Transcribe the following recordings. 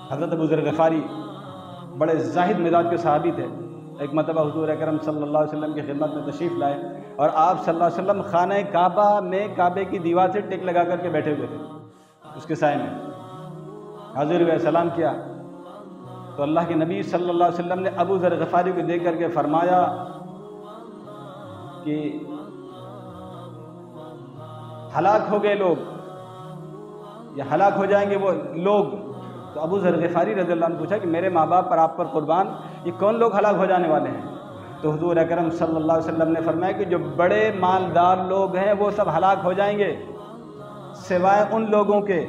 हज़रत अबू ज़र ग़िफ़ारी बड़े ज़ाहिद मिजाज के सहाबी थे। एक मरतबा हुज़ूर अकरम सल्लल्लाहु अलैहि वसल्लम की खिदमत में तशरीफ़ लाए और आप सल्लल्लाहु अलैहि वसल्लम खाने काबा में काबे की दीवार से टिक लगा करके बैठे हुए थे, उसके साए में हाज़िर हुए, सलाम किया तो अल्लाह के नबी सल्लल्लाहु अलैहि वसल्लम ने अबू ज़र ग़िफ़ारी को देख करके फरमाया कि हलाक हो गए लोग या हलाक हो जाएंगे वो लोग। तो अबू ज़र ग़िफ़ारी रज़ियल्लाहु अन्हु पूछा कि मेरे माँ बाप पर आप पर कुर्बान, ये कौन लोग हलाक हो जाने वाले हैं? तो हुज़ूर अकरम सल्लल्लाहु अलैहि वसल्लम ने फरमाया कि जो बड़े मालदार लोग हैं वो सब हलाक हो जाएंगे, सिवाय उन लोगों के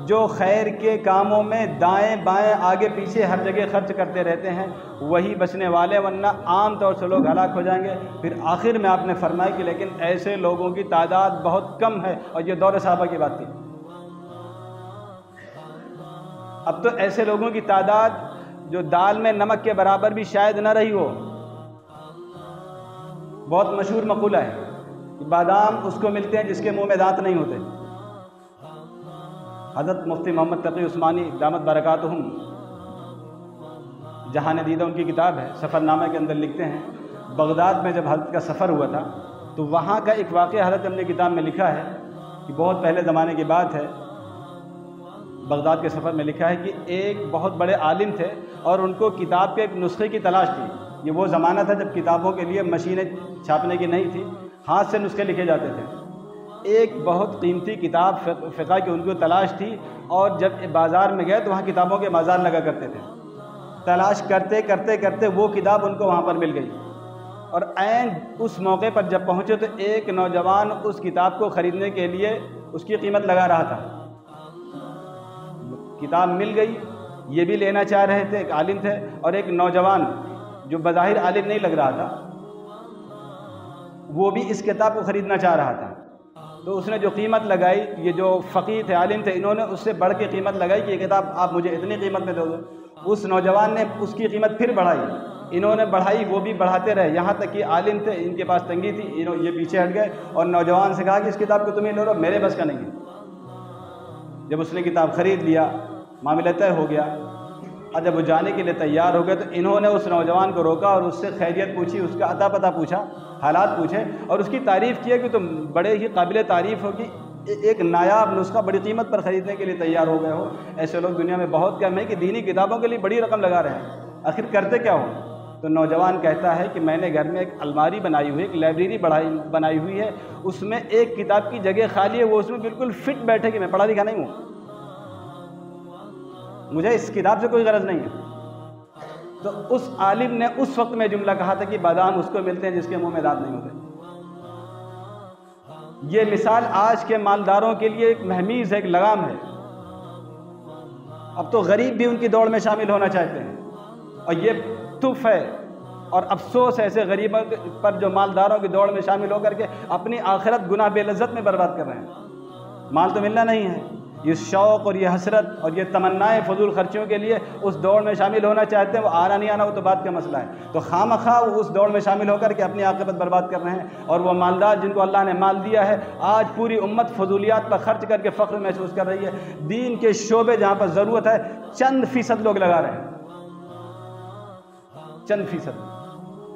जो खैर के कामों में दाएं बाएं आगे पीछे हर जगह खर्च करते रहते हैं, वही बचने वाले, वरना आम तौर से लोग हलाक हो जाएंगे। फिर आखिर में आपने फरमाया कि लेकिन ऐसे लोगों की तादाद बहुत कम है, और ये दौर सहाबा की बात थी। अब तो ऐसे लोगों की तादाद जो दाल में नमक के बराबर भी शायद न रही हो। बहुत मशहूर मक़ूला है कि बादाम उसको मिलते हैं जिसके मुंह में दांत नहीं होते। हज़रत मुफ्ती मोहम्मद तक़ी उस्मानी दामत बरकातुहुम जहान दीदा उनकी किताब है, सफ़रनामा के अंदर लिखते हैं, बगदाद में जब हज़रत का सफ़र हुआ था तो वहाँ का एक वाक़या हज़रत अपने किताब में लिखा है कि बहुत पहले ज़माने की बात है, बगदाद के सफ़र में लिखा है कि एक बहुत बड़े आलिम थे और उनको किताब के एक नुस्खे की तलाश थी। ये वो ज़माना था जब किताबों के लिए मशीनें छापने की नहीं थी, हाथ से नुस्खे लिखे जाते थे। एक बहुत कीमती किताब फ़िक़्ह की उनको तलाश थी, और जब बाज़ार में गए तो वहाँ किताबों के बाज़ार लगा करते थे। तलाश करते करते करते वो किताब उनको वहाँ पर मिल गई, और ऐन उस मौके पर जब पहुँचे तो एक नौजवान उस किताब को ख़रीदने के लिए उसकी कीमत लगा रहा था। किताब मिल गई, ये भी लेना चाह रहे थे, एक आलिम थे, और एक नौजवान जो बज़ाहिर आलिम नहीं लग रहा था वो भी इस किताब को ख़रीदना चाह रहा था। तो उसने जो कीमत लगाई, ये जो फ़कीह थे, आलिम थे, इन्होंने उससे बढ़ के कीमत लगाई कि ये किताब आप मुझे इतनी कीमत में दे दो। उस नौजवान ने उसकी कीमत फिर बढ़ाई, इन्होंने बढ़ाई, वो भी बढ़ाते रहे, यहाँ तक कि आलिम थे, इनके पास तंगी थी, ये पीछे हट गए और नौजवान से कहा कि इस किताब को तुम ही ले लो, मेरे बस का नहीं है। जब उसने किताब ख़रीद लिया, मामला तय हो गया, और जब वो जाने के लिए तैयार हो गए तो इन्होंने उस नौजवान को रोका और उससे खैरियत पूछी, उसका अता पता पूछा, हालात पूछे और उसकी तारीफ़ किया कि तुम बड़े ही काबिल तारीफ़ हो कि एक नायाब नुस्खा बड़ी कीमत पर ख़रीदने के लिए तैयार हो गए हो। ऐसे लोग दुनिया में बहुत कम है कि दीनी किताबों के लिए बड़ी रकम लगा रहे हैं, आखिर करते क्या हो? तो नौजवान कहता है कि मैंने घर में एक अलमारी बनाई हुई है, एक लाइब्रेरी बनाई हुई है, उसमें एक किताब की जगह खाली है, वो उसमें बिल्कुल फिट बैठे कि मैं पढ़ा लिखा नहीं हूँ, मुझे इस किताब से कोई गरज नहीं है। तो उस आलिम ने उस वक्त में जुमला कहा था कि बादाम उसको मिलते हैं जिसके मुंह में दांत नहीं होते। ये मिसाल आज के मालदारों के लिए एक महमीज़ है, एक लगाम है। अब तो गरीब भी उनकी दौड़ में शामिल होना चाहते हैं, और ये तुफ है और अफसोस है ऐसे गरीबों पर जो मालदारों की दौड़ में शामिल होकर के अपनी आखिरत गुनाह बेलज़्ज़त में बर्बाद कर रहे हैं। माल तो मिलना नहीं है, ये शौक़ और ये हसरत और ये तमन्नाएँ फजूल खर्चियों के लिए उस दौड़ में शामिल होना चाहते हैं। वो आना नहीं आना वो तो बात का मसला है, तो खामखा वो उस दौड़ में शामिल होकर के अपनी आक़िबत बर्बाद कर रहे हैं। और वो मालदार जिनको अल्लाह ने माल दिया है, आज पूरी उम्मत फजूलियात पर खर्च करके फ़ख्र महसूस कर रही है। दीन के शोबे जहाँ पर ज़रूरत है चंद फ़ीसद लोग लगा रहे हैं, चंद फ़ीसद।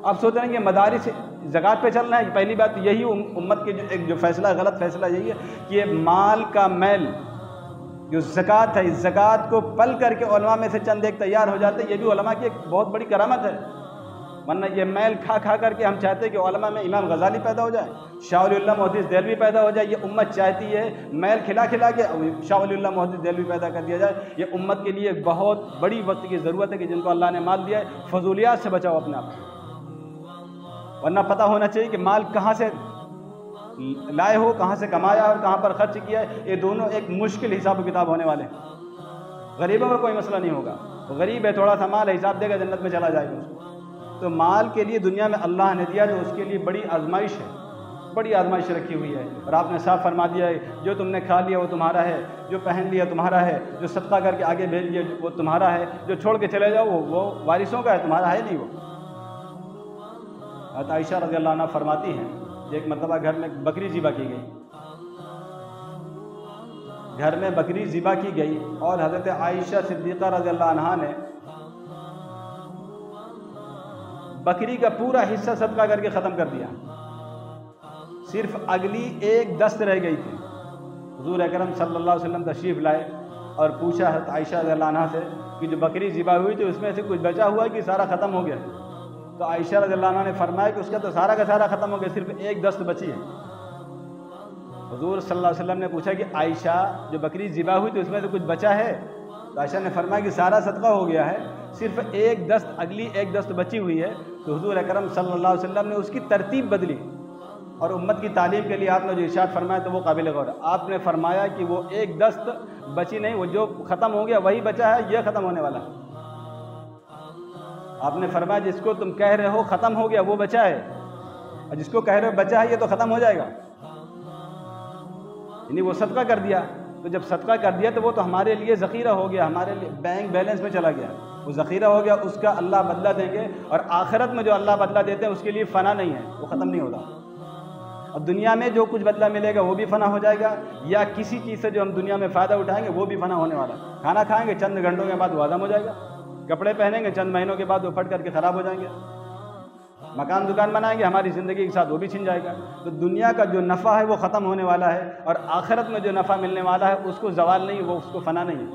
आप सोच रहे हैं कि मदारिस ज़कात पे चल रहा है। पहली बात यही उम्मत के जो फ़ैसला, गलत फ़ैसला यही है कि ये माल का मैल जो ज़कात है, इस ज़कात को पल करके उलमा में से चंद एक तैयार हो जाते हैं, ये भी उलमा की एक बहुत बड़ी करामत है। वरना ये मैल खा खा करके हम चाहते हैं कि उलमा में इमाम गज़ाली पैदा हो जाए, शाह वली मुहद्दिस देहलवी पैदा हो जाए। ये उम्मत चाहती है मैल खिला खिला के शाह वली मुहद्दिस देहलवी पैदा कर दिया जाए। ये उम्मत के लिए बहुत बड़ी वक्त की ज़रूरत है कि जिनको अल्लाह ने माल दिया है फजूलियात से बचाओ अपने आप। वरना पता होना चाहिए कि माल कहाँ से लाए हो, कहाँ से कमाया और कहाँ पर खर्च किया है। ये दोनों एक मुश्किल हिसाब किताब होने वाले हैं। गरीबों में कोई मसला नहीं होगा, वो गरीब है, थोड़ा सा माल हिसाब देगा, जन्नत में चला जाएगा उसको। तो माल के लिए दुनिया में अल्लाह ने दिया, जो उसके लिए बड़ी आजमाइश है, बड़ी आजमाइश रखी हुई है। और आपने साफ फरमा दिया है, जो तुमने खा लिया वो तुम्हारा है, जो पहन लिया तुम्हारा है, जो सदका करके आगे भेज दिया वो तुम्हारा है, जो छोड़ के चले जाओ वो वारिसों का है, तुम्हारा है नहीं। वो हज़रत आयशा रज़ियल्लाहु अन्हा फरमाती हैं, एक मरतबा घर में बकरी ज़िबा की गई, घर में बकरी ज़िबा की गई और हज़रत आयशा सिद्दीक़ा रज़ियल्लाहु अन्हा ने बकरी का पूरा हिस्सा सदका करके ख़त्म कर दिया। सिर्फ अगली एक दस्त रह गई थी। हुज़ूर अकरम सल्लल्लाहु अलैहि वसल्लम तशरीफ़ लाए और पूछा हज़रत आयशा रज़ियल्लाहु अन्हा से कि जो बकरी ज़िबा हुई थी उसमें से कुछ बचा हुआ कि सारा ख़त्म हो गया? तो आयशा रज़ियल्लाहु अन्हा ने फरमाया कि उसका तो सारा का सारा ख़त्म हो गया, सिर्फ एक दस्त बची है। हुज़ूर सल्लल्लाहु अलैहि वसल्लम ने पूछा कि आयशा, जो बकरी ज़िबा हुई थी उसमें से कुछ बचा है? तो आयशा ने फरमाया कि सारा सदका हो गया है, सिर्फ एक दस्त, अगली एक दस्त बची हुई है। तो हुज़ूर अकरम सल्लल्लाहु अलैहि वसल्लम ने उसकी तरतीब बदली और उम्मत की तालीम के लिए आपने जो इरशाद फरमाया तो वो काबिल गौर है। आपने फरमाया कि वो एक दस्त बची नहीं, वो जो ख़त्म हो गया वही बचा है, ये ख़त्म होने वाला है। आपने फरमाया जिसको तुम कह रहे हो ख़त्म हो गया वो बचा है, और जिसको कह रहे हो बचा है ये तो ख़त्म हो जाएगा, यानी वो सदका कर दिया। तो जब सदका कर दिया तो वो तो हमारे लिए ज़ख़ीरा हो गया, हमारे लिए बैंक बैलेंस में चला गया, वो ज़ख़ीरा हो गया, उसका अल्लाह बदला देंगे। और आखिरत में जो अल्लाह बदला देते हैं उसके लिए फ़ना नहीं है, वो ख़त्म नहीं होता। और दुनिया में जो कुछ बदला मिलेगा वो भी फ़ना हो जाएगा, या किसी चीज़ से जो हम दुनिया में फ़ायदा उठाएंगे वो भी फ़ना होने वाला है। खाना खाएंगे चंद घंटों के बाद वो हज़म हो जाएगा, कपड़े पहनेंगे चंद महीनों के बाद वो फट करके ख़राब हो जाएंगे, मकान दुकान बनाएंगे हमारी ज़िंदगी के साथ वो भी छिन जाएगा। तो दुनिया का जो नफ़ा है वो ख़त्म होने वाला है, और आखिरत में जो नफ़ा मिलने वाला है उसको ज़वाल नहीं, वो उसको फ़ना नहीं है।